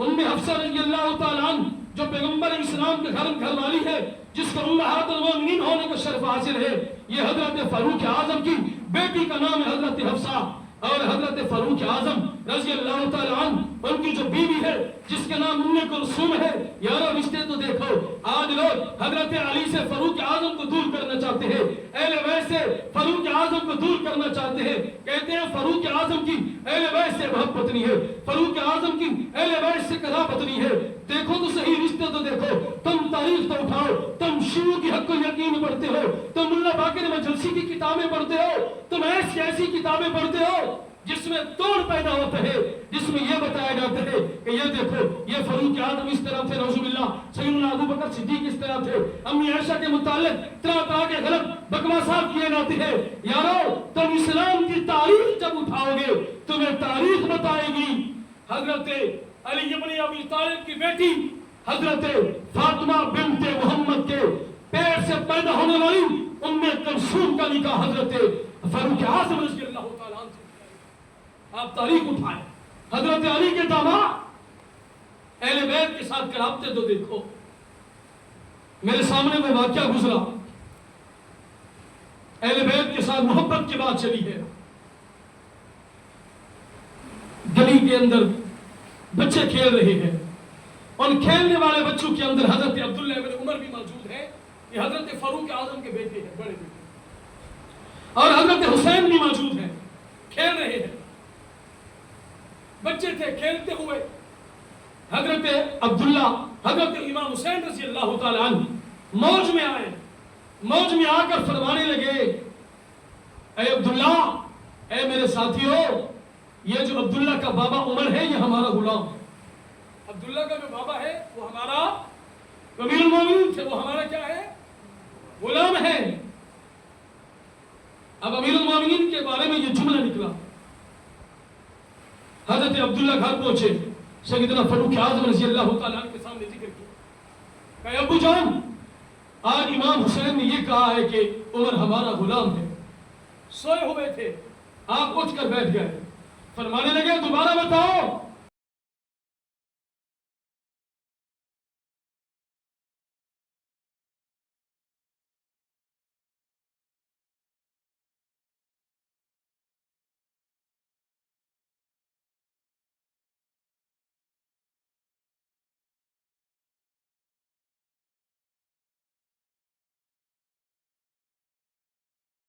ام حفصہ رضی اللہ تعالیٰ عنہ جو پیغمبر اسلام کے گھر والی ہے، جس کو امہات المومنین ہونے کا شرف حاصل ہے، یہ حضرت فاروق اعظم کی بیٹی کا نام ہے حضرت حفصہ، اور حضرت فاروق اعظم رضی اللہ تعالیٰ عنہ ان کی جو بیوی ہے جس کا نام ام کلثوم ہے۔ یارو رشتے تو دیکھو، آج لوگ حضرت علی سے فاروق اعظم کو دور کرنا چاہتے ہیں، اہل بیت سے فاروق اعظم کو دور کرنا چاہتے ہیں، کہتے ہیں فاروق اعظم کی اہل بیت سے محبت نہیں ہے، فاروق اعظم کی اہل بیت سے قرابت نہیں ہے۔ دیکھو تو صحیح رشتے تو دیکھو، تم تاریخ تو اٹھاؤ، تم شیعوں کی حق و یقین پڑھتے ہو، تم ملا باقر مجلسی کی کتابیں پڑھتے ہو، تم ایسی کتابیں پڑھتے ہو جس میں توڑ پیدا ہوتا ہے، جس میں یہ بتایا جاتا ہے کہ یہ دیکھو یہ فاروق اعظم اس طرح تھے، نعوذ باللہ سیدنا ابو بکر صدیق اس طرح تھے، امی عائشہ کے متعلق طرح کے غلط بکواسات کیے جاتے ہیں۔ یارو تم اسلام کی تاریخ جب اٹھاؤ گے تمہیں تاریخ بتائے گی حضرت علی ابن ابی طالب کی بیٹی حضرت فاطمہ بنت محمد کے پیٹ سے پیدا ہونے والی ام کلثوم کا نکاح حضرت فاروق اعظم رضی اللہ تعالیٰ عنہ سے۔ آپ تاریخ اٹھائیں، حضرت علی کے داماد اہل بیت کے ساتھ قرابتیں تو دیکھو۔ میرے سامنے وہ واقعہ گزرا، اہل بیت کے ساتھ محبت کی بات چلی ہے، گلی کے اندر بچے کھیل رہے ہیں، ان کھیلنے والے بچوں کے اندر حضرت عبداللہ ابن عمر بھی موجود ہے، یہ حضرت فاروق اعظم کے بیٹے ہیں، بڑے بیٹے، اور حضرت حسین بھی موجود ہیں، کھیل رہے ہیں، بچے تھے کھیلتے ہوئے۔ حضرت عبداللہ حضرت امام حسین رضی اللہ تعالیٰ عنہ موج میں آئے، موج میں آ کر فرمانے لگے، اے عبداللہ، اے میرے ساتھیو، یہ جو عبداللہ کا بابا عمر ہے یہ ہمارا غلام ہے، عبداللہ کا جو بابا ہے وہ ہمارا امیر المومنین تھے، وہ ہمارا کیا ہے؟ غلام ہے۔ اب امیر المومنین کے بارے میں یہ جملہ نکلا، حضرت عبداللہ گھر پہنچے، سیدنا فاروق اعظم رضی اللہ تعالیٰ عنہ کے سامنے ذکر کیا کہ ابو جان، آج امام حسین نے یہ کہا ہے کہ عمر ہمارا غلام ہے۔ سوئے ہوئے تھے، آپ اٹھ کر بیٹھ گئے، فرمانے لگے دوبارہ بتاؤ